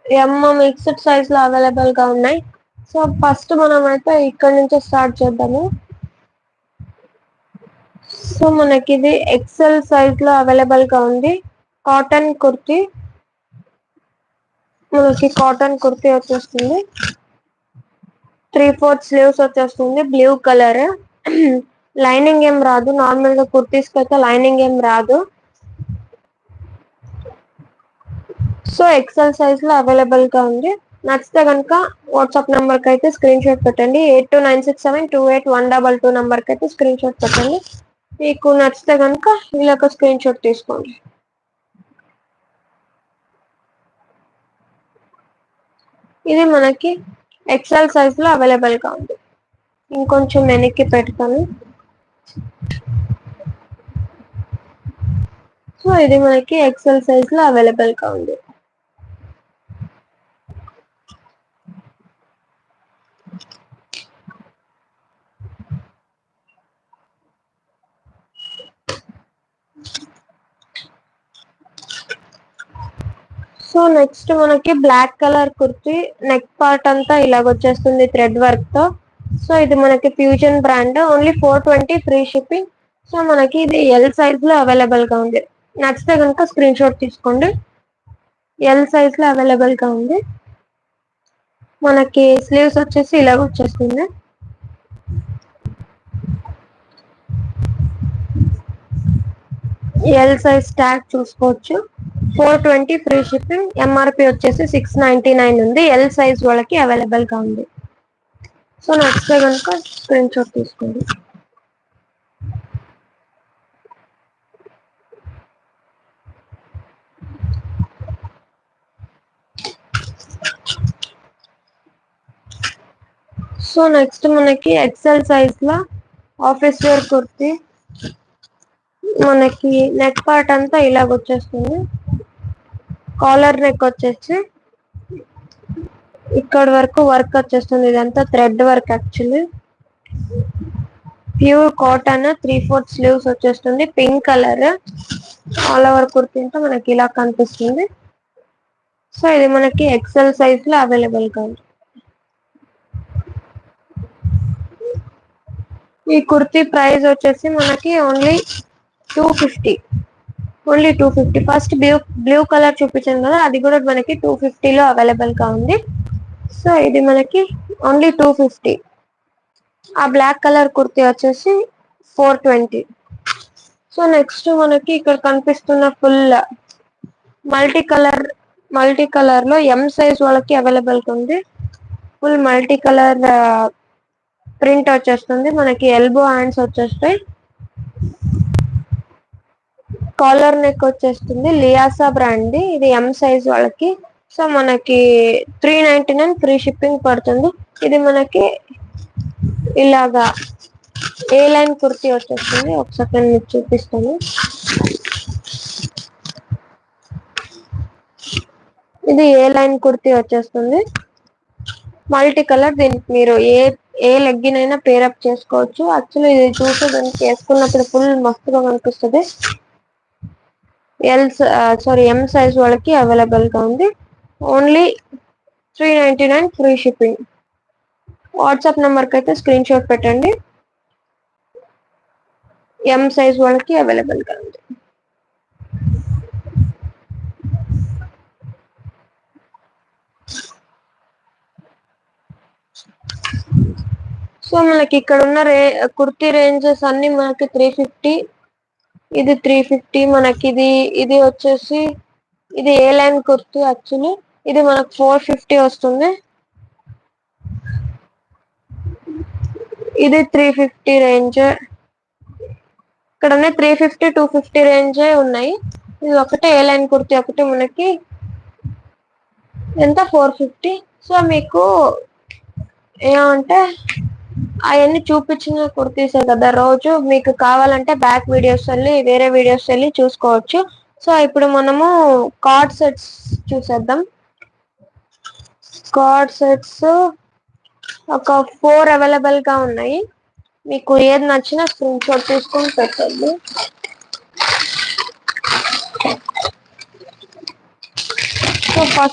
ఎం mixed size లో available గా ఉన్నాయి. సో ఫస్ట్ మనం అయితే ఇక్కడ నుంచే స్టార్ట్ చేద్దాము. సో మనకి ఇది ఎక్సెల్ సైజ్ లో అవైలబుల్ గా ఉంది. కాటన్ కుర్తి, మనకి కాటన్ కుర్తి వచ్చేస్తుంది. 3/4 స్లీవ్స్ వచ్చేస్తుంది. బ్లూ కలర్, లైనింగ్ ఏం రాదు. నార్మల్ గా కుర్తీస్ కి అయితే లైనింగ్ ఏం రాదు. సో ఎక్సెల్ సైజ్ లో అవైలబుల్ గా ఉంది. నచ్చితే కనుక వాట్సాప్ నెంబర్ కి అయితే స్క్రీన్ షాట్ పెట్టండి. 8296728122 నెంబర్ కి అయితే స్క్రీన్ షాట్ పెట్టండి. మీకు నచ్చితే కనుక ఇలా ఒక స్క్రీన్ షాట్ తీసుకోండి. ఇది మనకి ఎక్సెల్ సైజ్ లో అవైలబుల్ గా ఉంది. ఇంకొంచెం వెనక్కి పెడతాను. సో ఇది మనకి ఎక్సెల్ సైజ్ లో అవైలబుల్ గా ఉంది. సో నెక్స్ట్ మనకి black colour kurti, neck part అంతా ఇలాగ వచ్చేస్తుంది థ్రెడ్ వర్క్ తో. సో ఇది మనకి fusion brand, only 420 free shipping. So మనకి ఇది ఎల్ సైజ్ లో అవైలబుల్ గా ఉంది. నచ్చితే కనుక స్క్రీన్ షాట్ తీసుకోండి. ఎల్ సైజ్ లో అవైలబుల్ గా ఉంది. మనకి స్లీవ్స్ వచ్చేసి ఇలాగ వచ్చేస్తుంది. ఎల్ సైజ్ ట్యాగ్ చూసుకోవచ్చు. 420 ఫ్రీ షిప్పింగ్. ఎంఆర్పి వచ్చేసి 699 ఉంది. ఎల్ సైజ్ వాళ్ళకి అవైలబుల్ గా ఉంది. సో నచ్చితే కనుక స్క్రీన్ షాట్ తీసుకోండి. సో నెక్స్ట్ మనకి ఎక్సెల్ సైజ్ లో ఆఫీస్ వేర్ కుర్తి, మనకి నెక్ పార్ట్ అంతా ఇలాగ వచ్చేస్తుంది. కాలర్ నెక్ వచ్చేసి ఇక్కడ వరకు వర్క్ వచ్చేస్తుంది. ఇదంతా thread work actually. Pure cotton, 3/4 sleeves వచ్చేస్తుంది. Pink colour all over kurti అంతా మనకి ఇలా కనిపిస్తుంది. సో ఇది మనకి ఎక్సెల్ సైజ్ లో అవైలబుల్ గా ఉంది. ఈ కుర్తి ప్రైస్ వచ్చేసి మనకి only 250. Only 250. First blue colour చూపించాను కదా, అది కూడా మనకి 250 లో అవైలబుల్ గా ఉంది. సో ఇది మనకి ఓన్లీ 250. ఆ బ్లాక్ కలర్ కుర్తి వచ్చేసి 420. సో నెక్స్ట్ మనకి ఇక్కడ కనిపిస్తున్న ఫుల్ మల్టీ కలర్ లో ఎం సైజ్ వాళ్ళకి అవైలబుల్ గా ఉంది. ఫుల్ మల్టీ కలర్ ప్రింట్ వచ్చేస్తుంది. మనకి ఎల్బో హ్యాండ్స్ వచ్చేస్తాయి. కాలర్ నెక్ వచ్చేస్తుంది. లియాసా బ్రాండ్, ఇది ఎం సైజ్ వాళ్ళకి. సో మనకి 399 ఫ్రీ షిప్పింగ్ పడుతుంది. ఇది మనకి ఇలాగా ఏ లైన్ కుర్తి వచ్చేస్తుంది. ఒక సెకండ్ మీకు చూపిస్తాను. ఇది ఏ లైన్ కుర్తి వచ్చేస్తుంది. Multi colour. దీనికి మీరు ఏ లెగ్గిన్ అయినా పేరప్ చేసుకోవచ్చు. యాక్చువల్లీ ఇది చూసి దానికి వేసుకున్నప్పుడు ఫుల్ మస్తుగా కనిపిస్తుంది. ఎం సైజ్ వాళ్ళకి అవైలబుల్ గా ఉంది. Only 399 free shipping. WhatsApp number కి అయితే స్క్రీన్ షాట్ పెట్టండి. ఎం సైజ్ వాళ్ళకి అవైలబుల్ గా ఉంది. సో మనకి ఇక్కడ ఉన్న కుర్తీ రేంజెస్ అన్ని మనకి 350. ఇది 350. మనకి ఇది వచ్చేసి ఇది ఏ లైన్ కుర్తీ యాక్చువల్లీ. ఇది మనకు 450 వస్తుంది. ఇది 350 రేంజ్. ఇక్కడ 350, 250 రేంజ్ ఉన్నాయి. ఇది ఒకటే ఏ లైన్ కుర్తీ ఒకటి మనకి ఎంత 450. సో మీకు ఏమంటే అవన్నీ చూపించిన కుర్తీసే కదా, రోజు మీకు కావాలంటే బ్యాక్ వీడియోస్ వెళ్ళి వేరే వీడియోస్ వెళ్ళి చూసుకోవచ్చు. సో ఇప్పుడు మనము కార్డ్ సెట్స్ చూసేద్దాం. కార్డ్ సెట్స్ ఒక 4 అవైలబుల్ గా ఉన్నాయి. మీకు ఏది నచ్చినా స్క్రీన్ షాట్ తీసుకొని పెట్టండి. So first